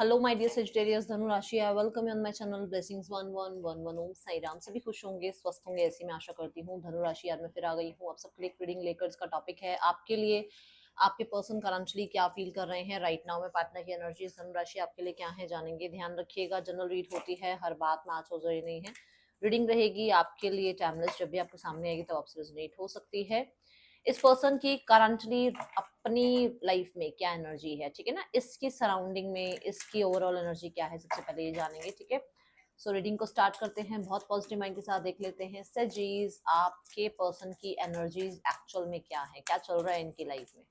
Hello my dear Sagittarius धनु राशि, I welcome you on my channel blessings 1111 ओम साई राम। सभी खुश होंगे, स्वस्थ होंगे, ऐसी मैं आशा करती हूँ। धनु राशि यार मैं फिर आ गई हूँ आप सबके लिए रीडिंग लेकर। इसका टॉपिक है आपके लिए आपके पर्सन करंटली क्या फील कर रहे हैं राइट नाउ में। पार्टनर की एनर्जीज धनु राशि आपके लिए क्या है जानेंगे। ध्यान रखिएगा, जनरल रीड होती है, हर बात मैच हो जरूरी नहीं है। रीडिंग रहेगी आपके लिए टाइमलेस, जब भी आपके सामने आएगी तो आपसे रेजोनेट हो सकती है। इस पर्सन की करंटली अपनी लाइफ में क्या एनर्जी है, ठीक है ना, इसकी सराउंडिंग में इसकी ओवरऑल एनर्जी क्या है, सबसे पहले ये जानेंगे, ठीक है। सो रीडिंग को स्टार्ट करते हैं, बहुत पॉजिटिव माइंड के साथ देख लेते हैं। सजीज आपके पर्सन की एनर्जीज एक्चुअल में क्या है, क्या चल रहा है इनकी लाइफ में।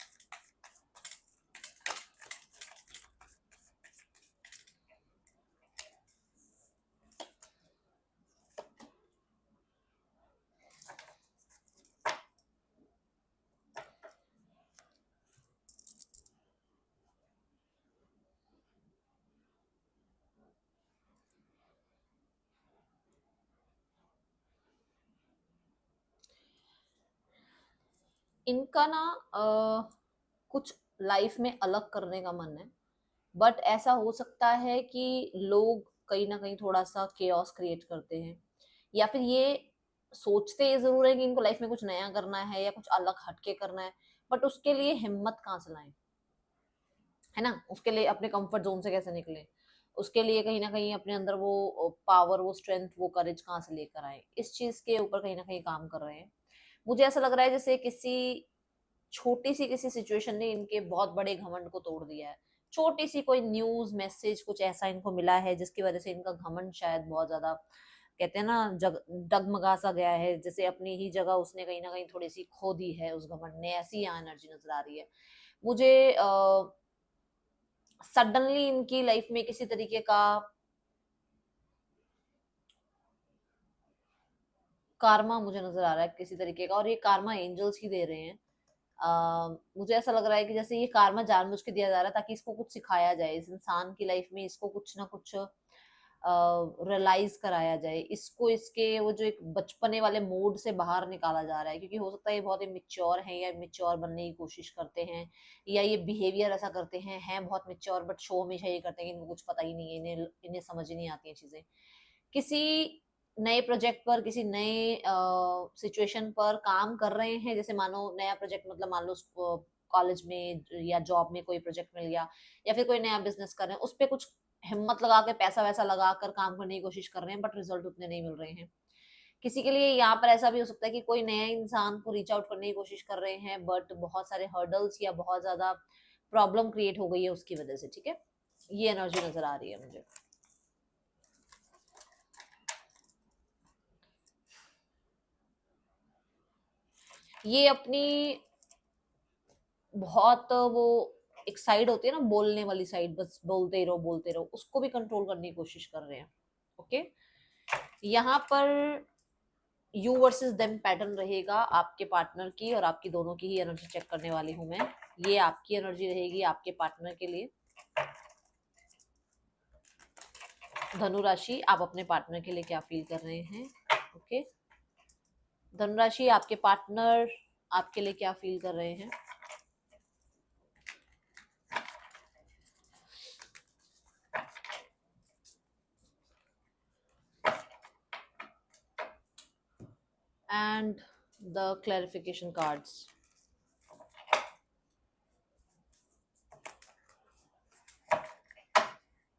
इनका ना कुछ लाइफ में अलग करने का मन है, बट ऐसा हो सकता है कि लोग कहीं ना कहीं थोड़ा सा केओस क्रिएट करते हैं, या फिर ये सोचते ये जरूर है कि इनको लाइफ में कुछ नया करना है या कुछ अलग हटके करना है, बट उसके लिए हिम्मत कहाँ से लाएं, है ना। उसके लिए अपने कंफर्ट जोन से कैसे निकले, उसके लिए कहीं ना कहीं अपने अंदर वो पावर, वो स्ट्रेंथ, वो करेज कहाँ से लेकर आए, इस चीज के ऊपर कहीं ना कहीं काम कर रहे हैं। मुझे ऐसा लग रहा है जैसे किसी छोटी सी किसी सिचुएशन ने इनके बहुत बड़े घमंड को तोड़ दिया है। छोटी सी कोई न्यूज मैसेज कुछ ऐसा इनको मिला है जिसकी वजह से इनका घमंड शायद बहुत ज्यादा, कहते हैं ना, डगमगा सा गया है, जैसे अपनी ही जगह उसने कहीं ना कहीं थोड़ी सी खो दी है उस घमंड ने, ऐसी यहाँ एनर्जी नजर आ रही है मुझे। सडनली इनकी लाइफ में किसी तरीके का कार्मा मुझे नजर आ रहा है किसी तरीके का, और ये कार्मा एंजल्स ही दे रहे हैं। मुझे ऐसा लग रहा है कि जैसे ये कार्मा जानबूझ के दिया जा रहा है ताकि इसको कुछ सिखाया जाए, इस इंसान की लाइफ में इसको कुछ ना कुछ रियलाइज कराया जाए, इसको इसके वो जो एक बचपने वाले मोड से बाहर निकाला जा रहा है, क्योंकि हो सकता है ये बहुत इमेच्योर हैं या इमेच्योर बनने की कोशिश करते हैं, या ये बिहेवियर ऐसा करते हैं बहुत मेच्योर बट शो हमेशा ये करते हैं कि इनको कुछ पता ही नहीं है, इन्हें इन्हें समझ ही नहीं आती है चीजें। किसी नए प्रोजेक्ट पर, किसी नए सिचुएशन पर काम कर रहे हैं, जैसे मानो नया प्रोजेक्ट, मतलब मान लो कॉलेज में या जॉब में कोई प्रोजेक्ट मिल गया, या फिर कोई नया बिजनेस कर रहे हैं, उस पर कुछ हिम्मत लगा के पैसा वैसा लगा कर काम करने की कोशिश कर रहे हैं, बट रिजल्ट उतने नहीं मिल रहे हैं। किसी के लिए यहाँ पर ऐसा भी हो सकता है कि कोई नया इंसान को रीच आउट करने की कोशिश कर रहे हैं, बट बहुत सारे हर्डल्स या बहुत ज्यादा प्रॉब्लम क्रिएट हो गई है उसकी वजह से, ठीक है। ये एनर्जी नजर आ रही है मुझे। ये अपनी बहुत वो एक साइड होती है ना, बोलने वाली साइड, बस बोलते रहो, उसको भी कंट्रोल करने की कोशिश कर रहे हैं। ओके, यहाँ पर यू वर्सेस देम पैटर्न रहेगा आपके पार्टनर की और आपकी दोनों की ही एनर्जी चेक करने वाली हूं मैं। ये आपकी एनर्जी रहेगी आपके पार्टनर के लिए। धनु राशि आप अपने पार्टनर के लिए क्या फील कर रहे हैं। ओके, धनु राशि आपके पार्टनर आपके लिए क्या फील कर रहे हैं। And the clarification cards.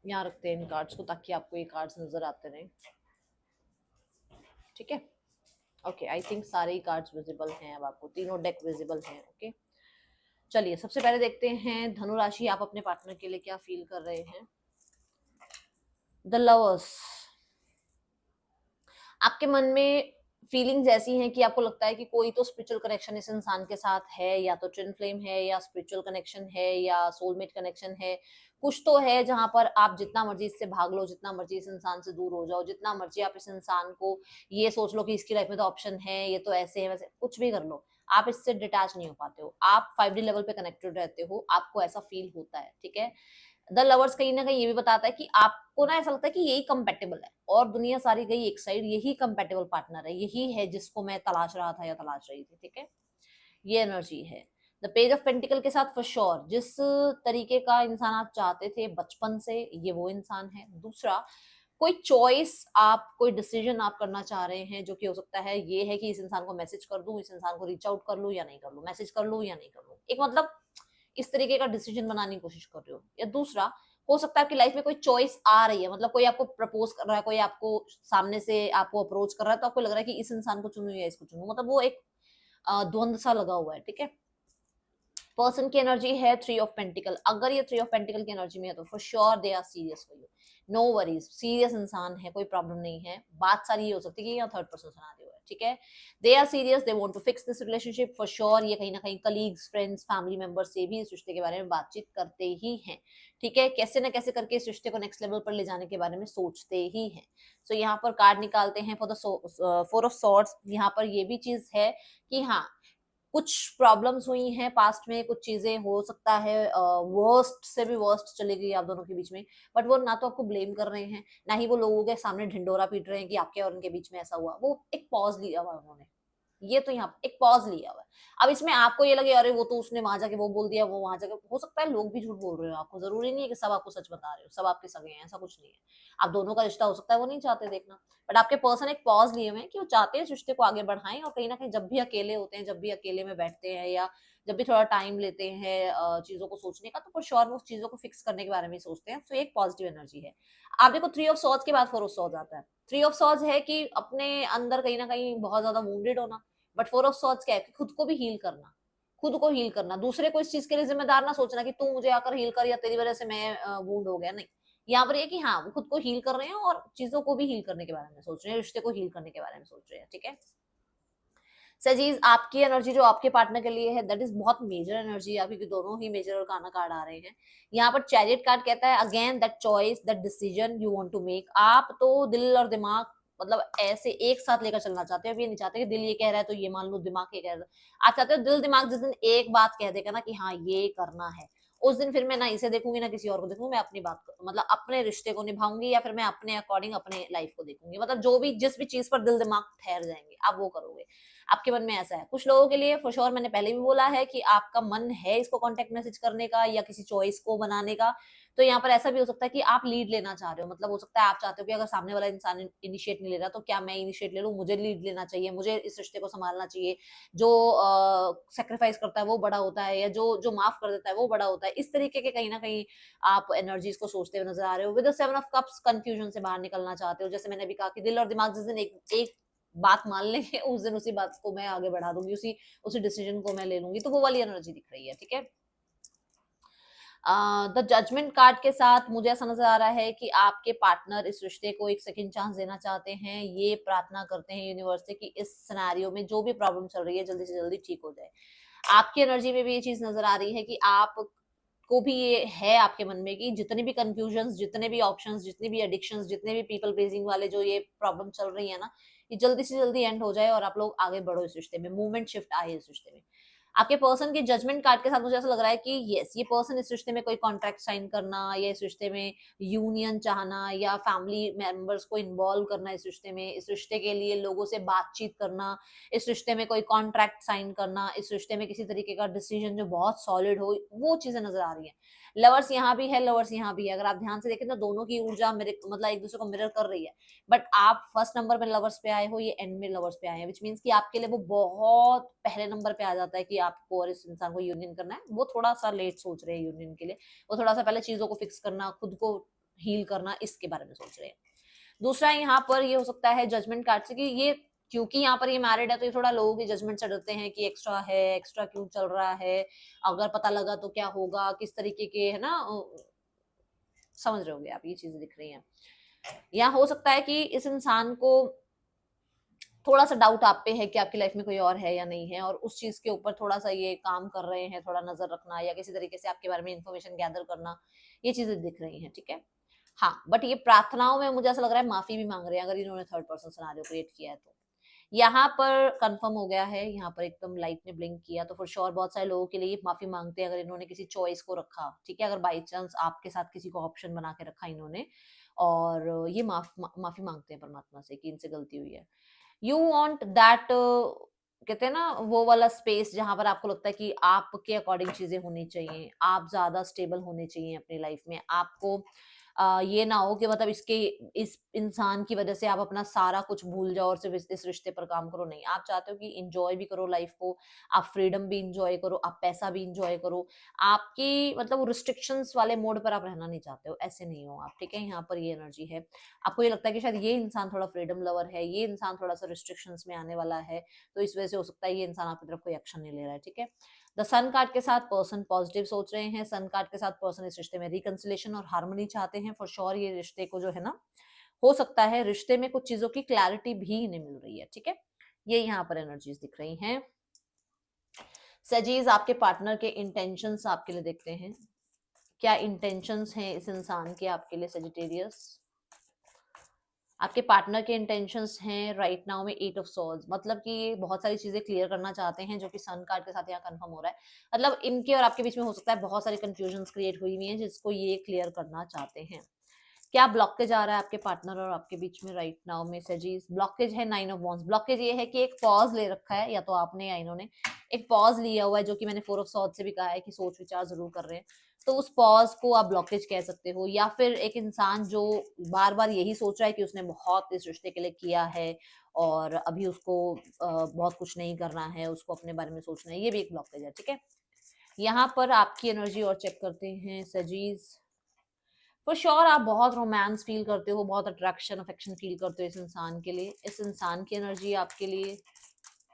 यहाँ रखते हैं इन कार्ड्स को ताकि आपको ये कार्ड्स नजर आते रहे, ठीक है। ओके, आई थिंक सारे ही कार्ड्स विजिबल हैं, अब आपको तीनों डेक विजिबल हैं। ओके, चलिए सबसे पहले देखते हैं धनु राशि आप अपने पार्टनर के लिए क्या फील कर रहे हैं। द लवर्स, आपके मन में फीलिंग्स ऐसी हैं कि आपको लगता है कि कोई तो स्पिरिचुअल कनेक्शन इस इंसान के साथ है, या तो ट्विन फ्लेम है, या स्पिरिचुअल कनेक्शन है, या सोलमेट कनेक्शन है। कुछ तो है जहां पर आप जितना मर्जी इससे भाग लो, जितना मर्जी इस इंसान से दूर हो जाओ, जितना मर्जी आप इस इंसान को ये सोच लो कि इसकी लाइफ में तो ऑप्शन है, ये तो ऐसे है वैसे, कुछ भी कर लो, आप इससे डिटैच नहीं हो पाते हो। आप 5D लेवल पे कनेक्टेड रहते हो, आपको ऐसा फील होता है, ठीक है। द लवर्स कहीं ना कहीं ये भी बताता है कि आपको ना ऐसा लगता है कि यही कंपेटेबल है, और दुनिया सारी गई एक साइड, यही कंपेटेबल पार्टनर है, यही है जिसको मैं तलाश रहा था या तलाश रही थी, ठीक है। ये एनर्जी है। द पेज ऑफ पेंटिकल के साथ फॉर श्योर जिस तरीके का इंसान आप चाहते थे बचपन से, ये वो इंसान है। दूसरा, कोई चॉइस आप, कोई डिसीजन आप करना चाह रहे हैं, जो कि हो सकता है ये है कि इस इंसान को मैसेज कर दूं, इस इंसान को रीच आउट कर लूं या नहीं कर लूं, मैसेज कर लूं या नहीं कर लूं, एक मतलब इस तरीके का डिसीजन बनाने की कोशिश कर रहे हो। या दूसरा, हो सकता है आपकी लाइफ में कोई चॉइस आ रही है, मतलब कोई आपको प्रपोज कर रहा है, कोई आपको सामने से आपको अप्रोच कर रहा है, तो आपको लग रहा है कि इस इंसान को चुनूं या इसको चुनूं, मतलब वो एक द्वंद सा लगा हुआ है, ठीक है। पर्सन की एनर्जी है थ्री ऑफ पेंटिकल, अगर ये थ्री ऑफ पेंटिकल की एनर्जी में है तो for sure they are serious for you, no worries, serious इंसान है, कोई प्रॉब्लम नहीं है। बात सारी ये हो सकती है कि यहाँ थर्ड पर्सन सिनेरियो है, ठीक है। They are serious, they want to fix this relationship for sure, ये कहीं ना कहीं कलीग्स, फ्रेंड्स, फैमिली मेंबर से भी इस रिश्ते के बारे में बातचीत करते ही हैं, ठीक है। कैसे ना कैसे करके इस रिश्ते को नेक्स्ट लेवल पर ले जाने के बारे में सोचते ही हैं। सो यहाँ पर कार्ड निकालते हैं for the four of swords. यहाँ पर ये भी चीज है कि हाँ, कुछ प्रॉब्लम्स हुई हैं पास्ट में, कुछ चीजें हो सकता है वर्स्ट से भी वर्स्ट चली गई आप दोनों के बीच में, बट वो ना तो आपको ब्लेम कर रहे हैं, ना ही वो लोगों के सामने ढिंडोरा पीट रहे हैं कि आपके और उनके बीच में ऐसा हुआ। वो एक पॉज लिया हुआ उन्होंने, ये तो यहाँ एक पॉज लिया हुआ है। अब इसमें आपको ये लगे अरे वो तो उसने वहां जाके वो बोल दिया, वो वहां जाके, हो सकता है लोग भी झूठ बोल रहे हो आपको, जरूरी नहीं है कि सब आपको सच बता रहे हो, सब आपके सगे हैं, ऐसा कुछ नहीं है। आप दोनों का रिश्ता हो सकता है वो नहीं चाहते देखना, बट आपके पर्सन एक पॉज लिए हुए हैं कि वो चाहते हैं इस रिश्ते को आगे बढ़ाएं, और कहीं ना कहीं जब भी अकेले होते हैं, जब भी अकेले में बैठते हैं, या जब भी थोड़ा टाइम लेते हैं चीजों को सोचने का, तो फॉर श्योर वो चीजों को फिक्स करने के बारे में सोचते हैं। तो एक पॉजिटिव एनर्जी है। आप देखो थ्री ऑफ सॉर्ड्स के बाद फोर ऑफ सॉर्ड्स आता है। थ्री ऑफ सॉर्ड्स है कि अपने अंदर कहीं ना कहीं बहुत ज्यादा वुंडेड होना, बट फोर ऑफ सॉर्ड्स क्या है कि खुद को भी हील करना, खुद को हील करना, दूसरे को इस चीज के लिए जिम्मेदार ना सोचना कि तू मुझे आकर हील कर या तेरी वजह से मैं वुंड हो गया, नहीं। यहाँ पर ये कि हाँ, वो खुद को हील कर रहे हैं और चीजों को भी हील करने के बारे में सोच रहे हैं, रिश्ते को हील करने के बारे में सोच रहे हैं, ठीक है। सजीज, आपकी एनर्जी जो आपके पार्टनर के लिए है दैट इज बहुत मेजर एनर्जी है, क्योंकि दोनों ही मेजर और काना कार्ड आ रहे हैं। यहाँ पर चैरियट कार्ड कहता है again that choice, that decision you want to make. आप तो दिल और दिमाग मतलब ऐसे एक साथ लेकर चलना चाहते हो। अब ये नहीं चाहते कि दिल ये कह रहा है तो ये मान लो दिमाग ये कह रहा है। आप चाहते हो दिल दिमाग जिस दिन एक बात कह देगा ना कि हाँ ये करना है, उस दिन फिर मैं ना इसे देखूंगी ना किसी और को देखूंगी, मैं अपनी बात मतलब अपने रिश्ते को निभाऊंगी, या फिर मैं अपने अकॉर्डिंग अपने लाइफ को देखूंगी, मतलब जो भी जिस भी चीज पर दिल दिमाग ठहर जाएंगे आप वो करोगे। आपके मन में ऐसा है। कुछ लोगों के लिए फॉर श्योर मैंने पहले भी बोला है कि आपका मन है इसको कांटेक्ट मैसेज करने का या किसी चॉइस को बनाने का, तो यहाँ पर ऐसा भी हो सकता है कि आप लीड लेना चाह रहे हो, मतलब हो सकता है आप चाहते हो कि अगर सामने वाला इंसान इनिशिएट नहीं ले रहा तो क्या मैं इनिशिएट ले लूं, मुझे लीड लेना चाहिए, मुझे इस रिश्ते को संभालना चाहिए। जो सेक्रीफाइस करता है वो बड़ा होता है, या जो जो माफ कर देता है वो बड़ा होता है। इस तरीके के कहीं ना कहीं आप एनर्जीज को सोचते हुए नजर आ रहे हो। With the seven of cups, confusion से बाहर निकलना चाहते हो। जैसे मैंने भी कहा कि दिल और दिमाग जिस दिन एक बात मान लेंगे उस दिन उसी बात को मैं आगे बढ़ा दूंगी, उसी उसी डिसीजन को मैं ले लूंगी, तो वो वाली एनर्जी दिख रही है, ठीक है। द जजमेंट कार्ड के साथ मुझे ऐसा नजर आ रहा है कि आपके पार्टनर इस रिश्ते को एक सेकंड चांस देना चाहते हैं, ये प्रार्थना करते हैं यूनिवर्स से कि इस सिनेरियो में जो भी प्रॉब्लम चल रही है जल्दी से जल्दी ठीक हो जाए। आपकी एनर्जी में भी ये चीज नजर आ रही है कि आप को भी ये है आपके मन में कि जितने भी कंफ्यूजन, जितने भी ऑप्शंस, जितने भी एडिक्शंस, जितने भी पीपल प्लीजिंग वाले जो ये प्रॉब्लम चल रही है ना, ये जल्दी से जल्दी एंड हो जाए और आप लोग आगे बढ़ो इस रिश्ते में, मूवमेंट शिफ्ट आए इस रिश्ते में। आपके पर्सन के जजमेंट कार्ड के साथ मुझे ऐसा लग रहा है कि यस, ये पर्सन इस रिश्ते में कोई कॉन्ट्रैक्ट साइन करना, या इस रिश्ते में यूनियन चाहना, या फैमिली मेंबर्स को इन्वॉल्व करना इस रिश्ते में, इस रिश्ते के लिए लोगों से बातचीत करना, इस रिश्ते में कोई कॉन्ट्रैक्ट साइन करना, इस रिश्ते में किसी तरीके का डिसीजन जो बहुत सॉलिड हो, वो चीजें नजर आ रही है। लवर्स यहाँ भी है, लवर्स यहाँ भी है। अगर आप ध्यान से देखें तो दोनों की ऊर्जा मेरे मतलब एक दूसरे को मिरर कर रही है, बट आप फर्स्ट नंबर पे लवर्स पे आए हो, ये एंड में लवर्स पे आए हैं, विच मीन्स कि आपके लिए वो बहुत पहले नंबर पे आ जाता है कि आपको और इस इंसान को यूनियन करना है। वो थोड़ा सा लेट सोच रहे हैं यूनियन के लिए, वो थोड़ा सा पहले चीजों को फिक्स करना, खुद को हील करना, इसके बारे में सोच रहे हैं। दूसरा यहाँ पर ये हो सकता है जजमेंट कार्ड से कि ये, क्योंकि यहाँ पर ये मैरिड है तो ये थोड़ा लोगों की जजमेंट से डरते हैं कि एक्स्ट्रा है, एक्स्ट्रा क्यों चल रहा है, अगर पता लगा तो क्या होगा, किस तरीके के है ना, समझ रहे होगे आप, ये चीजें दिख रही हैं। यहाँ हो सकता है कि इस इंसान को थोड़ा सा डाउट आप पे है कि आपकी लाइफ में कोई और है या नहीं है, और उस चीज के ऊपर थोड़ा सा ये काम कर रहे हैं, थोड़ा नजर रखना या किसी तरीके से आपके बारे में इंफॉर्मेशन गैदर करना, ये चीजें दिख रही हैं, ठीक है। हाँ, बट ये प्रार्थनाओं में मुझे ऐसा लग रहा है माफी भी मांग रहे हैं अगर इन्होंने थर्ड पर्सन सिनेरियो क्रिएट किया है तो। यहाँ पर कंफर्म हो गया है, यहाँ पर एकदम लाइट ने ब्लिंक किया, तो फॉर श्योर बहुत सारे लोगों के लिए माफी मांगते हैं अगर इन्होंने किसी चॉइस को रखा, ठीक है। अगर बाई चांस आपके साथ किसी को ऑप्शन बना के रखा इन्होंने, और ये माफी मांगते हैं परमात्मा से कि इनसे गलती हुई है। यू वांट दैट कहते हैं ना वो वाला स्पेस जहां पर आपको लगता है कि आपके अकॉर्डिंग चीजें होनी चाहिए, आप ज्यादा स्टेबल होने चाहिए अपनी लाइफ में, आपको ये ना हो कि मतलब इसके इस इंसान की वजह से आप अपना सारा कुछ भूल जाओ और सिर्फ इस रिश्ते पर काम करो। नहीं, आप चाहते हो कि इंजॉय भी करो लाइफ को, आप फ्रीडम भी इंजॉय करो, आप पैसा भी इंजॉय करो, आपकी मतलब रिस्ट्रिक्शंस वाले मोड पर आप रहना नहीं चाहते हो, ऐसे नहीं हो आप, ठीक है। यहाँ पर ये एनर्जी है, आपको ये लगता है कि शायद ये इंसान थोड़ा फ्रीडम लवर है, ये इंसान थोड़ा सा रिस्ट्रिक्शंस में आने वाला है, तो इस वजह से हो सकता है ये इंसान आपकी तरफ कोई एक्शन नहीं ले रहा है, ठीक है। द सन कार्ड के साथ पर्सन पॉजिटिव सोच रहे हैं, सन कार्ड के साथ पर्सन इस रिश्ते में रिकंसिलेशन और हार्मनी चाहते हैं फॉर श्योर। ये रिश्ते को जो है ना, हो सकता है रिश्ते में कुछ चीजों की क्लैरिटी भी इन्हें मिल रही है, ठीक है। ये यहाँ पर एनर्जीज दिख रही हैं। सजीज, आपके पार्टनर के इंटेंशंस आपके लिए देखते हैं, क्या इंटेंशंस हैं इस इंसान के आपके लिए सजिटेरियस। आपके पार्टनर के इंटेंशंस हैं राइट नाउ में 8 ऑफ सॉर्ड्स, मतलब कि ये बहुत सारी चीजें क्लियर करना चाहते हैं, जो कि सन कार्ड के साथ यहाँ कंफर्म हो रहा है। मतलब इनके और आपके बीच में हो सकता है बहुत सारी कंफ्यूजन्स क्रिएट हुई हुई हैं, जिसको ये क्लियर करना चाहते हैं। क्या ब्लॉकेज आ रहा है आपके पार्टनर और आपके बीच में राइट नाउ में सजीज। ब्लॉकेज है 9 ऑफ वॉन्ड्स। ब्लॉकेज ये है कि एक पॉज ले रखा है, या तो आपने या इन्होंने एक पॉज लिया हुआ है, जो कि मैंने 4 ऑफ सॉर्ड्स से भी कहा है कि सोच विचार जरूर कर रहे हैं, तो उस पॉज को आप ब्लॉकेज कह सकते हो। या फिर एक इंसान जो बार बार यही सोच रहा है कि उसने बहुत इस रिश्ते के लिए किया है और अभी उसको बहुत कुछ नहीं करना है, उसको अपने बारे में सोचना है, ये भी एक ब्लॉकेज है, ठीक है। यहाँ पर आपकी एनर्जी और चेक करते हैं सजीज। फॉर श्योर आप बहुत रोमांस फील करते हो, बहुत अट्रैक्शन अफेक्शन फील करते हो इस इंसान के लिए। इस इंसान की एनर्जी आपके लिए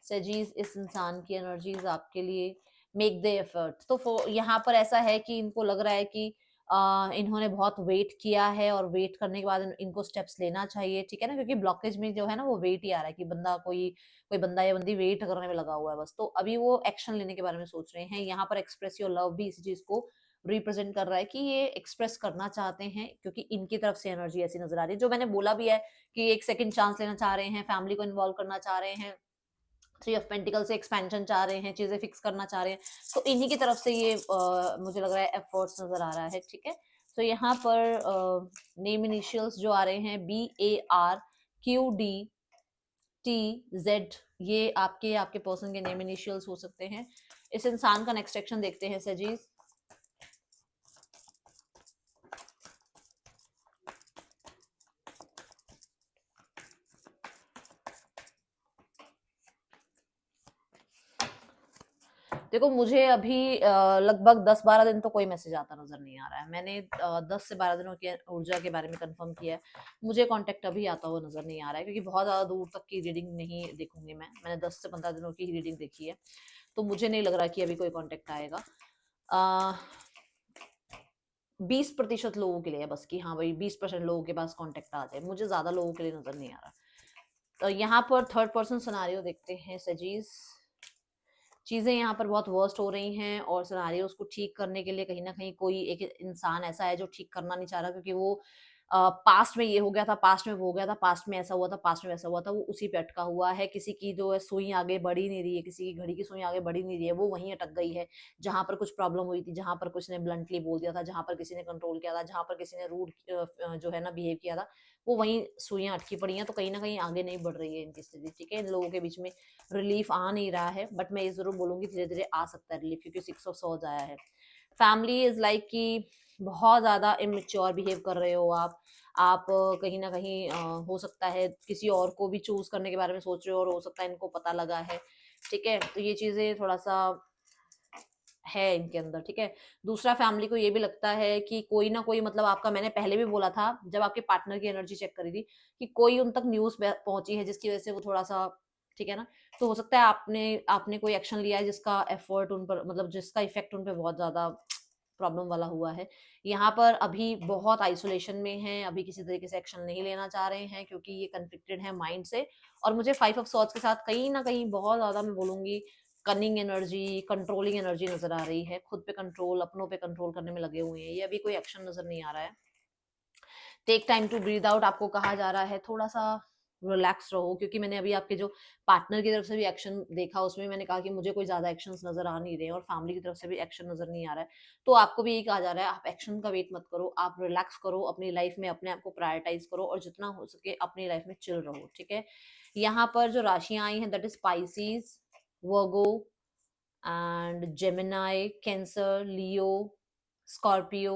सजीज, इस इंसान की एनर्जीज आपके लिए मेक द एफर्ट। तो यहाँ पर ऐसा है कि इनको लग रहा है कि इन्होंने बहुत वेट किया है और वेट करने के बाद इनको स्टेप्स लेना चाहिए, ठीक है ना, क्योंकि ब्लॉकेज में जो है ना वो वेट ही आ रहा है कि बंदा कोई कोई बंदा या बंदी वेट करने में लगा हुआ है बस। तो अभी वो एक्शन लेने के बारे में सोच रहे हैं। यहाँ पर एक्सप्रेस योर लव भी इसी चीज को रिप्रेजेंट कर रहा है कि ये एक्सप्रेस करना चाहते हैं, क्योंकि इनकी तरफ से एनर्जी ऐसी नजर आ रही है, जो मैंने बोला भी है कि एक सेकंड चांस लेना चाह रहे हैं, फैमिली को इन्वॉल्व करना चाह रहे हैं, 3 ऑफ पेंटिकल से एक्सपेंशन चाह रहे हैं, चीजें फिक्स करना चाह रहे हैं, तो इन्हीं की तरफ से ये मुझे लग रहा है एफर्ट्स नजर आ रहा है, ठीक है। तो यहाँ पर नेम इनिशियल्स जो आ रहे हैं BARQDTZ, ये आपके आपके पर्सन के नेम इनिशियल्स हो सकते हैं। इस इंसान का नेक्स्ट एक्शन देखते हैं सजीज। देखो मुझे अभी लगभग 10-12 दिन तो कोई मैसेज आता नजर नहीं आ रहा है। मैंने 10 से 12 दिनों की ऊर्जा के बारे में कंफर्म किया है, मुझे कांटेक्ट अभी आता हुआ नजर नहीं आ रहा है, क्योंकि बहुत ज्यादा दूर तक की रीडिंग नहीं देखूंगी मैंने 10 से 15 दिनों की रीडिंग देखी है, तो मुझे नहीं लग रहा कि अभी कोई कॉन्टेक्ट आएगा। 20% लोगों के लिए है बस कि हाँ भाई 20% लोगों के पास कॉन्टेक्ट आ जाए, मुझे ज्यादा लोगों के लिए नजर नहीं आ रहा। तो यहाँ पर थर्ड पर्सन सिनेरियो देखते हैं सजीज। चीजें यहाँ पर बहुत वर्स्ट हो रही हैं और सिनेरियोस को ठीक करने के लिए कहीं ना कहीं कोई एक इंसान ऐसा है जो ठीक करना नहीं चाह रहा, क्योंकि वो पास्ट में ये हो गया था, पास्ट में वो हो गया था, पास्ट में ऐसा हुआ था, पास्ट में वैसा हुआ था, वो उसी पे अटका हुआ है। किसी की जो है सुई आगे बढ़ ही नहीं रही है, किसी की घड़ी की सुई आगे बढ़ ही नहीं रही है, वो वहीं अटक गई है जहां पर कुछ प्रॉब्लम हुई थी, जहां पर कुछ ने ब्लंटली बोल दिया था, जहां पर किसी ने कंट्रोल किया था, जहां पर किसी ने रूड जो है ना बिहेव किया था, वो वहीं सुइयां अटकी पड़ी हैं। तो कहीं ना कहीं आगे नहीं बढ़ रही है इनकी स्थिति, ठीक है। इन लोगों के बीच में रिलीफ आ नहीं रहा है, बट मैं ये जरूर बोलूंगी धीरे धीरे आ सकता है रिलीफ, क्योंकि 6 ऑफ सॉर्ड्स आया है। फैमिली इज लाइक कि बहुत ज्यादा इमेच्योर बिहेव कर रहे हो आप कहीं ना कहीं हो सकता है किसी और को भी चूज करने के बारे में सोच रहे हो, और हो सकता है इनको पता लगा है, ठीक है। तो ये चीजें थोड़ा सा है इनके अंदर, ठीक है। दूसरा, फैमिली को ये भी लगता है कि कोई ना कोई मतलब आपका, मैंने पहले भी बोला था जब आपके पार्टनर की एनर्जी चेक करी थी, कि कोई उन तक न्यूज पहुंची है जिसकी वजह से वो थोड़ा सा, ठीक है ना। तो हो सकता है आपने आपने कोई एक्शन लिया है जिसका एफर्ट उन पर, मतलब जिसका इफेक्ट उन पर बहुत ज्यादा प्रॉब्लम वाला हुआ है। यहाँ पर अभी बहुत आइसोलेशन में है, अभी किसी तरीके से एक्शन नहीं लेना चाह रहे हैं, क्योंकि ये कन्फ्लिक्टेड है माइंड से। और मुझे 5 ऑफ सॉर्ड्स के साथ कहीं ना कहीं बहुत ज्यादा, मैं बोलूंगी, कनिंग एनर्जी, कंट्रोलिंग एनर्जी नजर आ रही है। खुद पे कंट्रोल, अपनों पे कंट्रोल करने में लगे हुए हैं ये, अभी कोई एक्शन नजर नहीं आ रहा है। Take time to breathe out आपको कहा जा रहा है, थोड़ा सा रिलैक्स रहो, क्योंकि मैंने अभी आपके जो पार्टनर की तरफ से भी एक्शन देखा, उसमें मैंने कहा कि मुझे कोई ज्यादा एक्शंस नजर आ नहीं रहे, और फैमिली की तरफ से भी एक्शन नजर नहीं आ रहा है। तो आपको भी यही कहा जा रहा है, आप एक्शन का वेट मत करो, आप रिलैक्स करो, अपनी लाइफ में अपने आप को प्रायोरिटाइज करो, और जितना हो सके अपनी लाइफ में चिल रहो, ठीक है। यहाँ पर जो राशियां आई हैं that is species, Virgo and Gemini, cancer, Leo, Scorpio.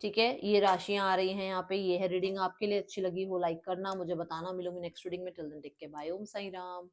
ठीक है, ये राशियां आ रही हैं यहाँ पे। ये है रीडिंग, आपके लिए अच्छी लगी हो लाइक करना, मुझे बताना। मिलूंगी नेक्स्ट रीडिंग में। Till then take care, bye, Om Sai Ram.